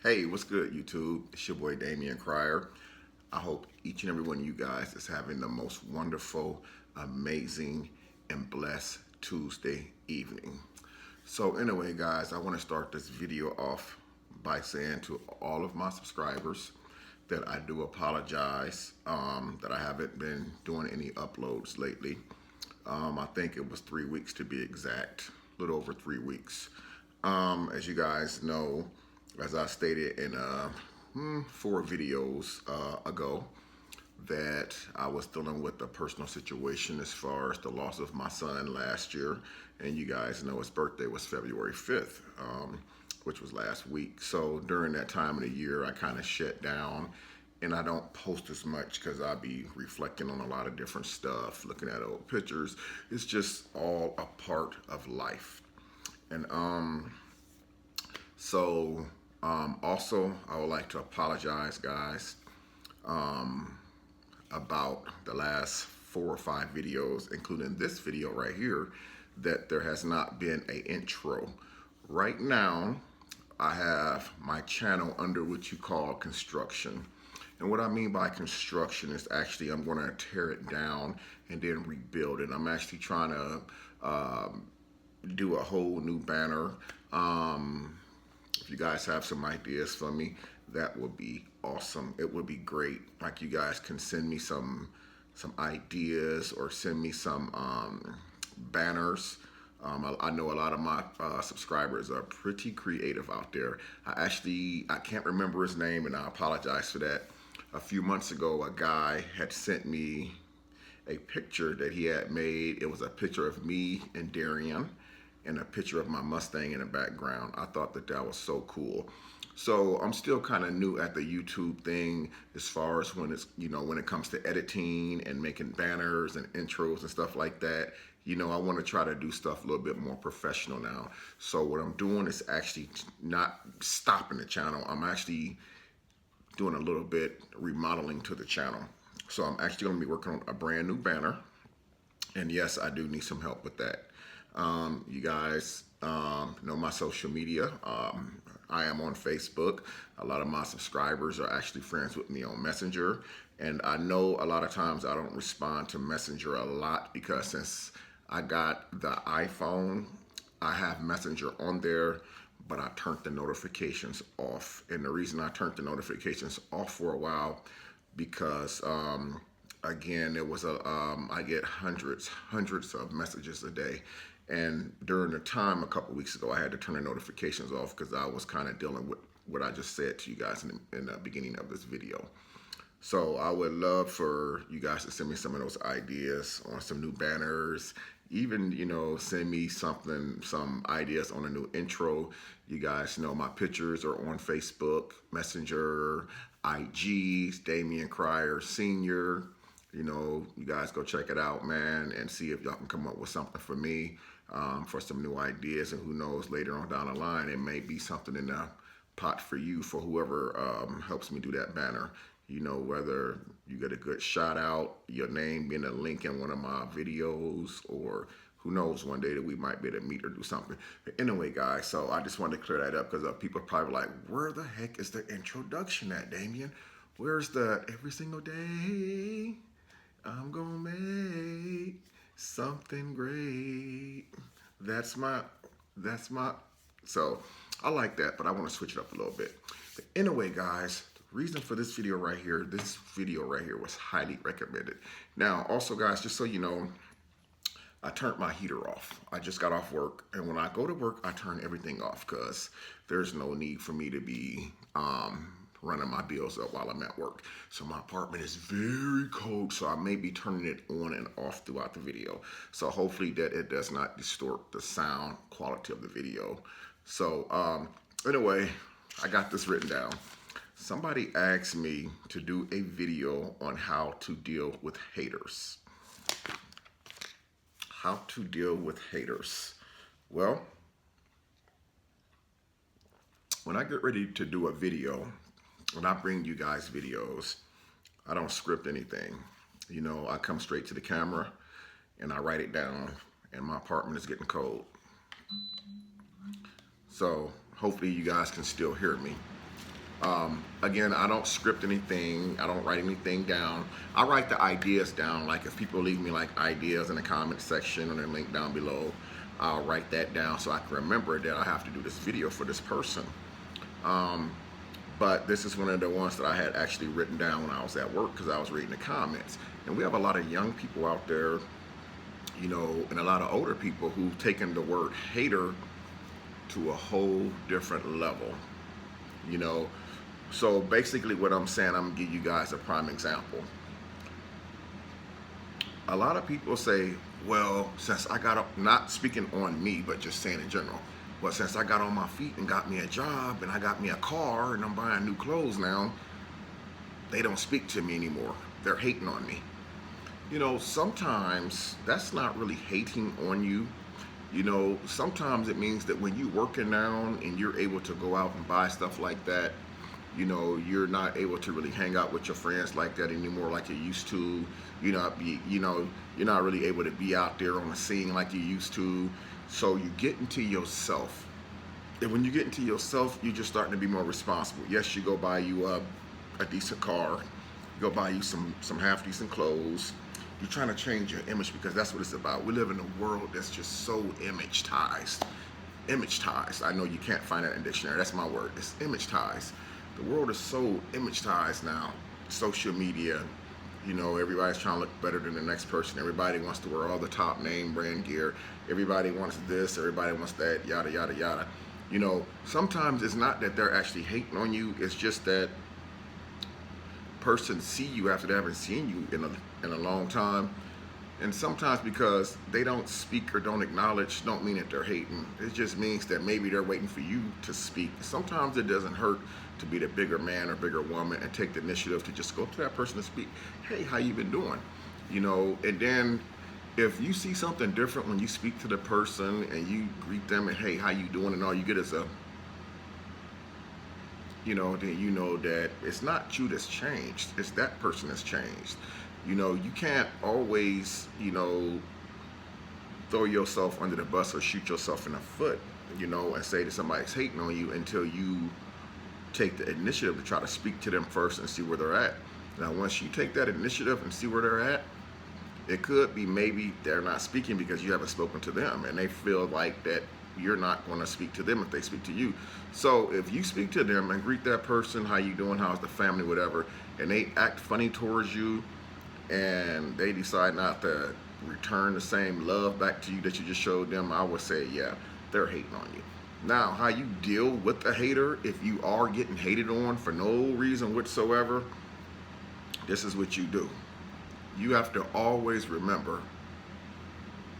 Hey, what's good, YouTube? It's your boy Damian Cryer. I hope each and every one of you guys is having the most wonderful, amazing, and blessed Tuesday evening. So, anyway, guys, I want to start this video off by saying to all of my subscribers that I do apologize that I haven't been doing any uploads lately. I think it was 3 weeks to be exact, a little over 3 weeks. As you guys know, as I stated in 4 videos ago, that I was dealing with a personal situation as far as the loss of my son last year. And you guys know his birthday was February 5th, which was last week. So during that time of the year, I kind of shut down and I don't post as much because I'll be reflecting on a lot of different stuff, looking at old pictures. It's just all a part of life. And also, I would like to apologize, guys, about the last 4 or 5 videos, including this video right here, that there has not been an intro. Right now, I have my channel under what you call construction. And what I mean by construction is actually I'm going to tear it down and then rebuild it. I'm actually trying to do a whole new banner. If you guys have some ideas for me, that would be awesome. It would be great. Like, you guys can send me some ideas or send me some banners. I know a lot of my subscribers are pretty creative out there. I can't remember his name, and I apologize for that. A few months ago, a guy had sent me a picture that he had made. It was a picture of me and Darian and a picture of my Mustang in the background. I thought that that was so cool. So I'm still kind of new at the YouTube thing as far as when it comes to editing and making banners and intros and stuff like that. I want to try to do stuff a little bit more professional now. So what I'm doing is actually not stopping the channel. I'm actually doing a little bit remodeling to the channel. So I'm actually going to be working on a brand new banner. And yes, I do need some help with that. You guys know my social media. I am on Facebook. A lot of my subscribers are actually friends with me on Messenger. And I know a lot of times I don't respond to Messenger a lot because since I got the iPhone, I have Messenger on there, but I turned the notifications off. And the reason I turned the notifications off for a while, because again, I get hundreds of messages a day. And during the time a couple weeks ago, I had to turn the notifications off because I was kind of dealing with what I just said to you guys in the beginning of this video. So I would love for you guys to send me some of those ideas on some new banners. Even, send me some ideas on a new intro. You guys know my pictures are on Facebook, Messenger, IG, Damian Cryer Sr. You guys go check it out, man, and see if y'all can come up with something for me, for some new ideas. And who knows, later on down the line, it may be something in the pot for you, for whoever helps me do that banner. Whether you get a good shout out, your name being a link in one of my videos, or who knows, one day that we might be able to meet or do something. But anyway, guys, so I just wanted to clear that up because people are probably like, where the heck is the introduction at, Damian? Where's the every single day I'm gonna make something great? That's my, so I like that, but I want to switch it up a little bit. But anyway, guys, the reason for this video right here was highly recommended. Now, also, guys, just so you know, I turned my heater off. I just got off work, and when I go to work, I turn everything off because there's no need for me to be running my bills up while I'm at work. So my apartment is very cold, so I may be turning it on and off throughout the video. So hopefully that it does not distort the sound quality of the video. So anyway, I got this written down. Somebody asked me to do a video on how to deal with haters. How to deal with haters. Well, when I get ready to do a video, when I bring you guys videos, I don't script anything. I come straight to the camera and I write it down, and my apartment is getting cold. So hopefully you guys can still hear me. Again, I don't script anything. I don't write anything down. I write the ideas down. Like if people leave me like ideas in the comment section or the link down below, I'll write that down so I can remember that I have to do this video for this person. But this is one of the ones that I had actually written down when I was at work because I was reading the comments. And we have a lot of young people out there, you know, and a lot of older people who've taken the word hater to a whole different level, you know. So basically what I'm saying, I'm gonna give you guys a prime example. A lot of people say, well, since I got up, not speaking on me, but just saying in general, well, since I got on my feet and got me a job and I got me a car and I'm buying new clothes now, they don't speak to me anymore. They're hating on me. You know, sometimes that's not really hating on you. You know, sometimes it means that when you're working now and you're able to go out and buy stuff like that, you know, you're not able to really hang out with your friends like that anymore like you used to. You're not really able to be out there on the scene like you used to. So you get into yourself. And when you get into yourself, you're just starting to be more responsible. Yes, you go buy you a decent car, you go buy you some half decent clothes. You're trying to change your image because that's what it's about. We live in a world that's just so image-tized. Image-tized. I know you can't find that in the dictionary. That's my word. It's image-tized. The world is so image-tized now. Social media, you know, everybody's trying to look better than the next person. Everybody wants to wear all the top name brand gear. Everybody wants this, everybody wants that, yada, yada, yada. You know, sometimes it's not that they're actually hating on you. It's just that person see you after they haven't seen you in a long time. And sometimes because they don't speak or don't acknowledge, don't mean that they're hating. It just means that maybe they're waiting for you to speak. Sometimes it doesn't hurt to be the bigger man or bigger woman and take the initiative to just go to that person and speak. Hey, how you been doing? You know, and then if you see something different when you speak to the person and you greet them and hey, how you doing? And all you get is a, you know, then you know that it's not you that's changed. It's that person that's changed. You know, you can't always, you know, throw yourself under the bus or shoot yourself in the foot, you know, and say that somebody's hating on you until you take the initiative to try to speak to them first and see where they're at. Now, once you take that initiative and see where they're at, it could be maybe they're not speaking because you haven't spoken to them and they feel like that you're not going to speak to them if they speak to you. So if you speak to them and greet that person, how you doing, how's the family, whatever, and they act funny towards you, and they decide not to return the same love back to you that you just showed them, I would say, yeah, they're hating on you. Now, how you deal with the hater, if you are getting hated on for no reason whatsoever, this is what you do. You have to always remember,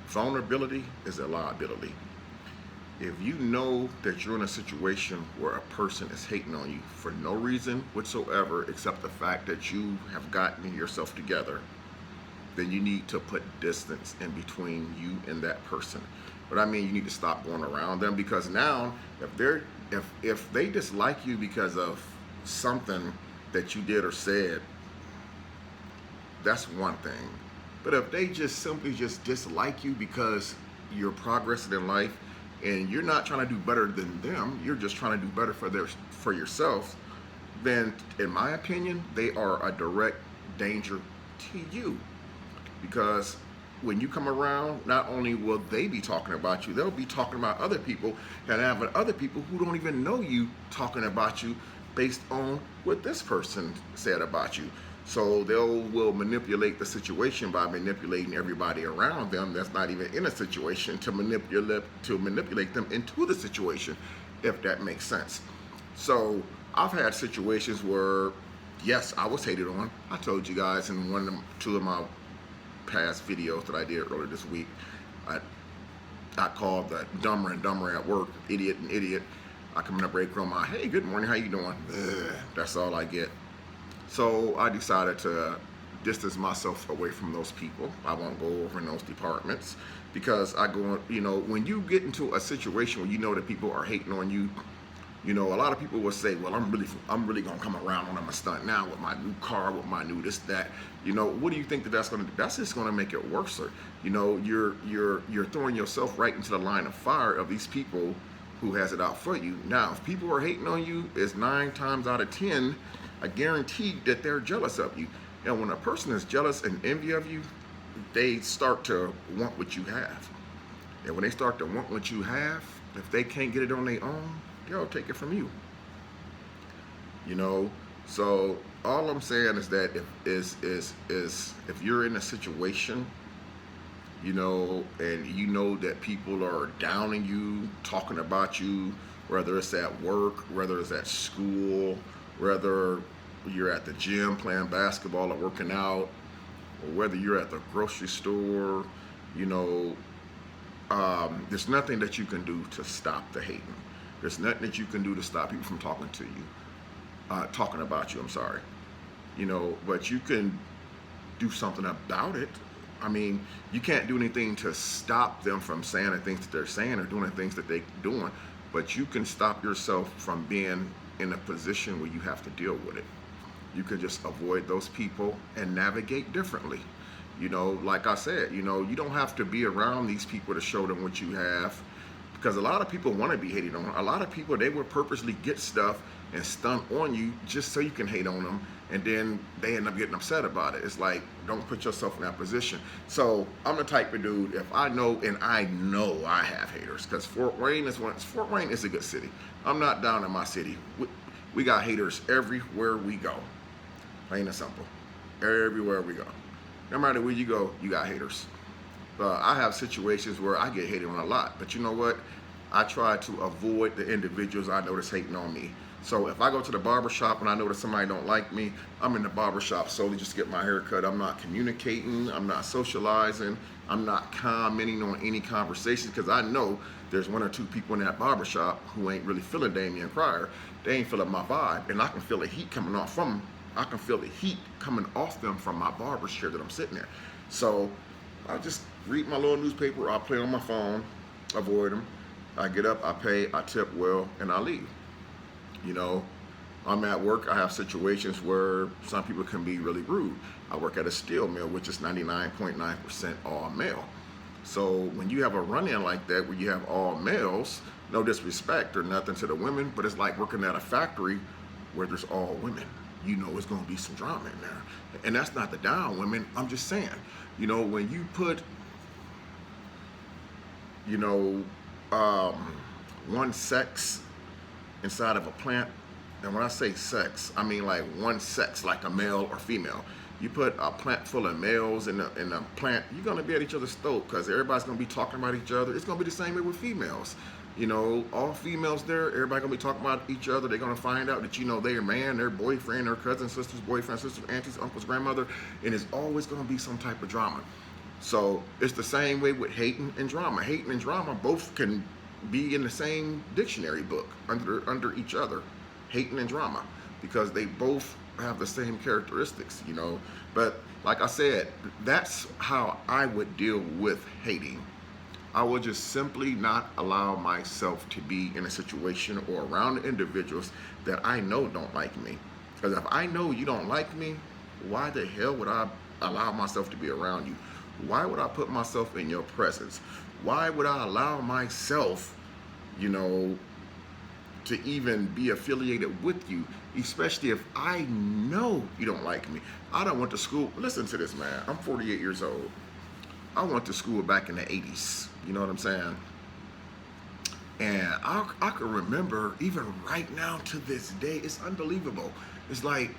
vulnerability is a liability. If you know that you're in a situation where a person is hating on you for no reason whatsoever except the fact that you have gotten yourself together, then you need to put distance in between you and that person. But I mean, you need to stop going around them, because now if they dislike you because of something that you did or said, that's one thing. But if they just simply just dislike you because you're progressing in life, and you're not trying to do better than them, you're just trying to do better for yourself, then in my opinion, they are a direct danger to you. Because when you come around, not only will they be talking about you, they'll be talking about other people, and having other people who don't even know you talking about you based on what this person said about you. So will manipulate the situation by manipulating everybody around them that's not even in a situation to manipulate them into the situation, if that makes sense. So I've had situations where, yes, I was hated on. I told you guys in two of my past videos that I did earlier this week, I called the dumber and dumber at work, idiot and idiot. I come in the break room, hey, good morning, how you doing? Ugh, that's all I get. So I decided to distance myself away from those people. I won't go over in those departments, because I go, you know, when you get into a situation where you know that people are hating on you, you know, a lot of people will say, well, I'm really gonna come around on them a stunt now with my new car, with my new this, that. You know, what do you think that's gonna do? That's just gonna make it worse. You know, you're throwing yourself right into the line of fire of these people who has it out for you. Now, if people are hating on you, it's 9 times out of 10, I guarantee that they're jealous of you. And when a person is jealous and envy of you, they start to want what you have. And when they start to want what you have, if they can't get it on their own, they'll take it from you. You know, so all I'm saying is that if you're in a situation, you know, and you know that people are downing you, talking about you, whether it's at work, whether it's at school, whether you're at the gym playing basketball or working out, or whether you're at the grocery store, you know, there's nothing that you can do to stop the hating. There's nothing that you can do to stop people from talking to you, talking about you, I'm sorry. You know, but you can do something about it. I mean, you can't do anything to stop them from saying the things that they're saying or doing the things that they're doing, but you can stop yourself from being in a position where you have to deal with it. You can just avoid those people and navigate differently. You know, like I said, you know, you don't have to be around these people to show them what you have, because a lot of people want to be hated on. A lot of people, they will purposely get stuff and stunt on you just so you can hate on them, and then they end up getting upset about it. It's like, don't put yourself in that position. So I'm the type of dude, if I know, and I know I have haters, because Fort Wayne is a good city. I'm not down in my city. We got haters everywhere we go. Plain and simple. Everywhere we go. No matter where you go, you got haters. I have situations where I get hated on a lot, but you know what? I try to avoid the individuals I notice hating on me. So if I go to the barber shop and I notice somebody don't like me, I'm in the barber shop solely just to get my hair cut. I'm not communicating, I'm not socializing, I'm not commenting on any conversations, because I know there's 1 or 2 people in that barber shop who ain't really feeling Damian Cryer. They ain't feeling my vibe, and I can feel the heat coming off from them. I can feel the heat coming off them from my barber chair that I'm sitting there. So I just read my little newspaper, I play on my phone, avoid them. I get up, I pay, I tip well, and I leave. You know, I'm at work, I have situations where some people can be really rude. I work at a steel mill, which is 99.9% all male. So when you have a run-in like that, where you have all males, no disrespect or nothing to the women, but it's like working at a factory where there's all women. You know it's gonna be some drama in there. And that's not the down women, I'm just saying. You know, when you put, you know, one sex inside of a plant, and when I say sex, I mean like one sex, like a male or female. You put a plant full of males in a plant, you're gonna be at each other's throat, because everybody's gonna be talking about each other. It's gonna be the same way with females. You know, all females there, everybody gonna be talking about each other. They're gonna find out that, you know, their man, their boyfriend, their cousin, sister's boyfriend, sister's aunties, uncle's grandmother, and it's always gonna be some type of drama. So it's the same way with hating and drama. Hating and drama both can be in the same dictionary book under each other, hating and drama, because they both have the same characteristics, you know. But like I said, that's how I would deal with hating. I will just simply not allow myself to be in a situation or around individuals that I know don't like me. Because if I know you don't like me, why the hell would I allow myself to be around you? Why would I put myself in your presence? Why would I allow myself, you know, to even be affiliated with you, especially if I know you don't like me? I don't went to school. Listen to this, man. I'm 48 years old. I went to school back in the 80s. You know what I'm saying? And I can remember, even right now to this day, it's unbelievable. It's like,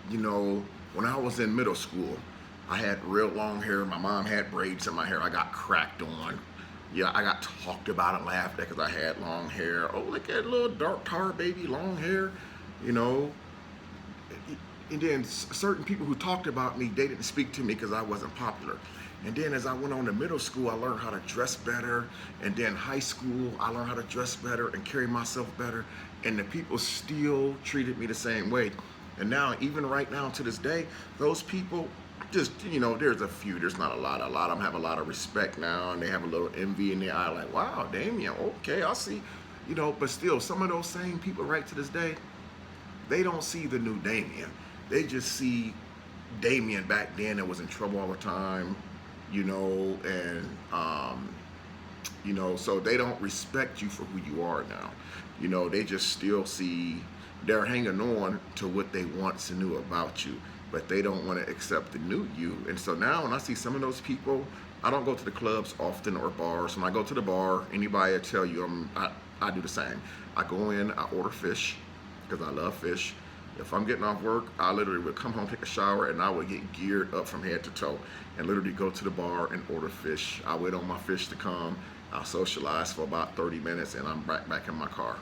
you know, when I was in middle school, I had real long hair. My mom had braids in my hair. I got cracked on. Yeah, I got talked about and laughed at because I had long hair. Oh, look at little dark tar baby, long hair, you know. And then certain people who talked about me, they didn't speak to me because I wasn't popular. And then as I went on to middle school, I learned how to dress better. And then high school, I learned how to dress better and carry myself better. And the people still treated me the same way. And now, even right now to this day, those people, just, you know, there's a few, there's not a lot. A lot of them have a lot of respect now, and they have a little envy in their eye, like, wow, Damian, okay, I see. You know, but still, some of those same people right to this day, they don't see the new Damian. They just see Damian back then that was in trouble all the time, you know, and You know, so they don't respect you for who you are now. You know, they just still see, they're hanging on to what they once knew about you, but they don't want to accept the new you. And so now when I see some of those people, I don't go to the clubs often or bars. When I go to the bar, anybody will tell you I do the same. I go in, I order fish because I love fish. If I'm getting off work, I literally would come home, take a shower, and I would get geared up from head to toe and literally go to the bar and order fish. I wait on my fish to come. I'll socialize for about 30 minutes and I'm back in my car.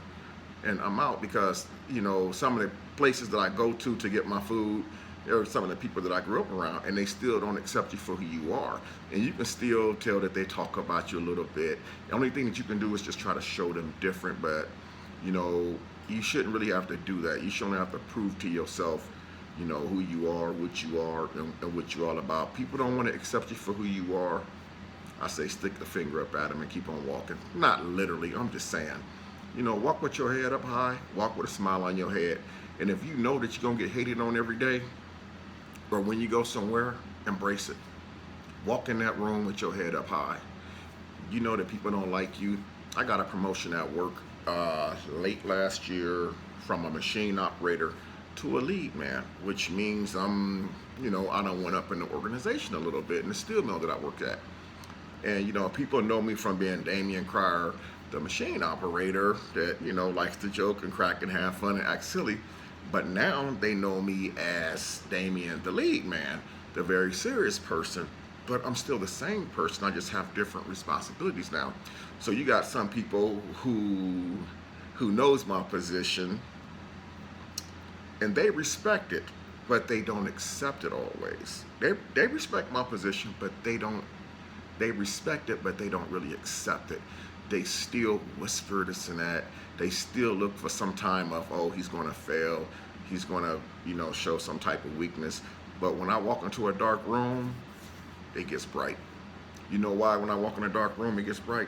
And I'm out because, you know, some of the places that I go to get my food, there are some of the people that I grew up around, and they still don't accept you for who you are. And you can still tell that they talk about you a little bit. The only thing that you can do is just try to show them different, but, you know, you shouldn't really have to do that. You shouldn't have to prove to yourself, you know, who you are, and what you're all about. People don't want to accept you for who you are. I say stick the finger up at them and keep on walking. Not literally, I'm just saying. You know, walk with your head up high, walk with a smile on your head. And if you know that you're going to get hated on every day, or when you go somewhere, embrace it. Walk in that room with your head up high. You know that people don't like you. I got a promotion at work late last year from a machine operator to a lead man, which means you know, I done went up in the organization a little bit in the steel mill that I work at. And, you know, people know me from being Damian Cryer, the machine operator that, you know, likes to joke and crack and have fun and act silly. But now they know me as Damian, the lead man, the very serious person. But I'm still the same person. I just have different responsibilities now. So you got some people who knows my position and they respect it, but they don't accept it always. They respect my position, but they respect it, but they don't really accept it. They still whisper this and that. They still look for some time of, oh, he's going to fail. He's going to, you know, show some type of weakness. But when I walk into a dark room, it gets bright. You know why when I walk in a dark room, it gets bright?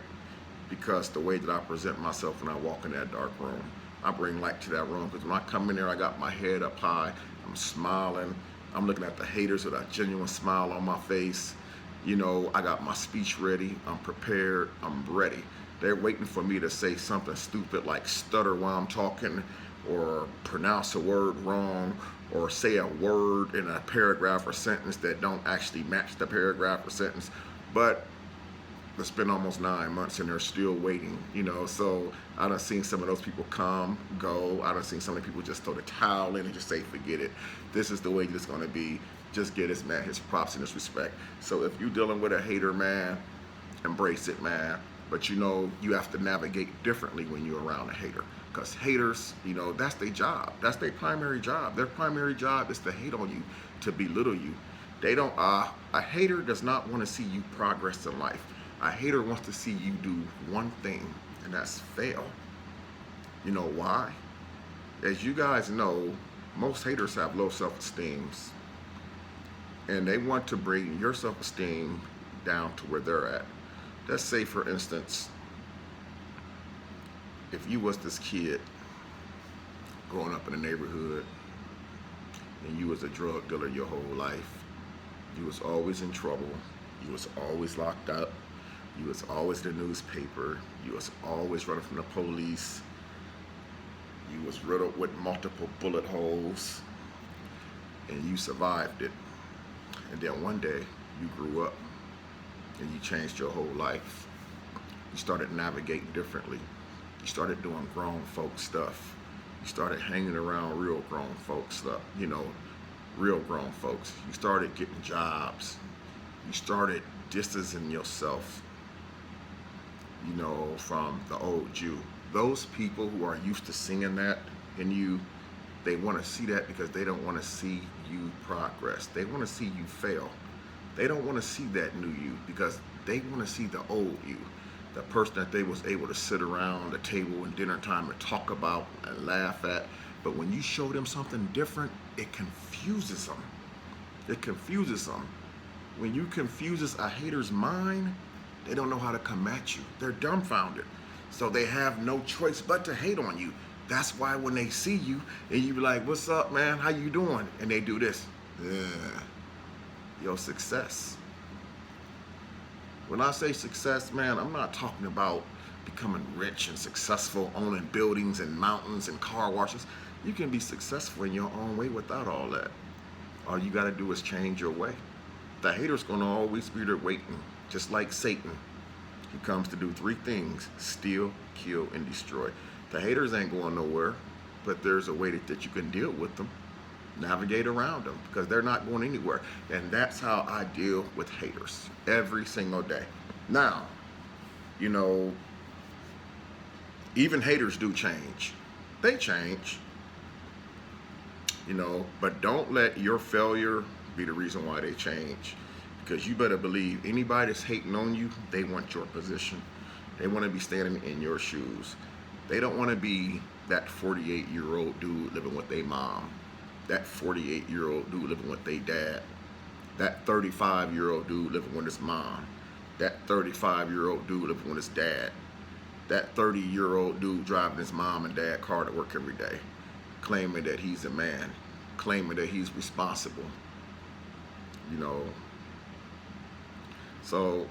Because the way that I present myself when I walk in that dark room, I bring light to that room. Because when I come in there, I got my head up high. I'm smiling. I'm looking at the haters with a genuine smile on my face. You know, I got my speech ready. I'm prepared. I'm ready. They're waiting for me to say something stupid like stutter while I'm talking, or pronounce a word wrong, or say a word in a paragraph or sentence that don't actually match the paragraph or sentence. But it's been almost 9 months and they're still waiting, you know. So I done seen some of those people come, go. I done seen some of the people just throw the towel in and just say, forget it. This is the way it's gonna be. Just get this man his props and his respect. So if you're dealing with a hater, man, embrace it, man. But you know, you have to navigate differently when you're around a hater. Because haters, you know, that's their job. That's their primary job. Their primary job is to hate on you, to belittle you. They don't, a hater does not want to see you progress in life. A hater wants to see you do one thing, and that's fail. You know why? As you guys know, most haters have low self-esteem. And they want to bring your self-esteem down to where they're at. Let's say, for instance, if you was this kid growing up in the neighborhood and you was a drug dealer your whole life, you was always in trouble, you was always locked up, you was always in the newspaper, you was always running from the police, you was riddled with multiple bullet holes, and you survived it. And then one day you grew up and you changed your whole life. You started navigating differently. You started doing grown folk stuff. You started hanging around real grown folks stuff, you know, real grown folks. You started getting jobs. You started distancing yourself, you know, from the old you. Those people who are used to seeing that in you, they want to see that because they don't want to see you progress. They want to see you fail. They don't want to see that new you because they want to see the old you, the person that they was able to sit around the table at dinner time and talk about and laugh at. But when you show them something different, it confuses them. It confuses them. When you confuses a hater's mind, they don't know how to come at you. They're dumbfounded. So they have no choice but to hate on you. That's why when they see you and you be like, what's up, man? How you doing? And they do this. Your success. When I say success, man, I'm not talking about becoming rich and successful, owning buildings and mountains and car washes. You can be successful in your own way without all that. All you got to do is change your way. The hater's going to always be there waiting, just like Satan. He comes to do three things: steal, kill, and destroy. The haters ain't going nowhere, but there's a way that you can deal with them, navigate around them, because they're not going anywhere. And that's how I deal with haters every single day. Now, you know, even haters do change. They change, you know, but don't let your failure be the reason why they change. Because you better believe anybody that's hating on you, they want your position. They want to be standing in your shoes. They don't want to be that 48-year-old dude living with their mom, that 48-year-old dude living with their dad, that 35-year-old dude living with his mom, that 35-year-old dude living with his dad, that 30-year-old dude driving his mom and dad car to work every day, claiming that he's a man, claiming that he's responsible, you know. So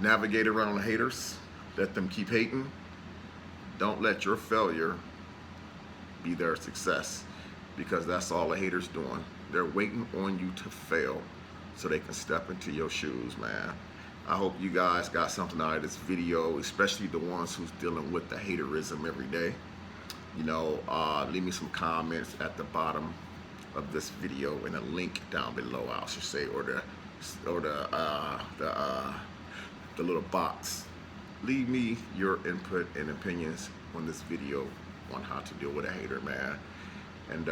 navigate around the haters, let them keep hating. Don't let your failure be their success, because that's all the haters doing. They're waiting on you to fail so they can step into your shoes, man. I hope you guys got something out of this video, especially the ones who's dealing with the haterism every day. You know, leave me some comments at the bottom of this video and a link down below, I should say, or the little box. Leave me your input and opinions on this video on how to deal with a hater, man. And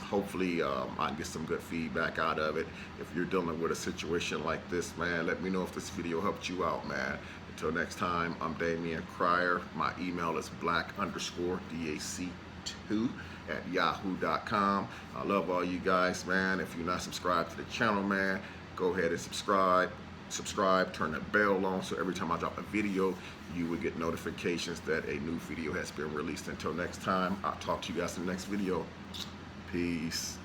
hopefully I can get some good feedback out of it. If you're dealing with a situation like this, man, let me know if this video helped you out, man. Until next time, I'm Damian Cryer. My email is black_dac2@yahoo.com. I love all you guys, man. If you're not subscribed to the channel, man, go ahead and subscribe, turn the bell on, so every time I drop a video, you will get notifications that a new video has been released. Until next time, I'll talk to you guys in the next video. Peace.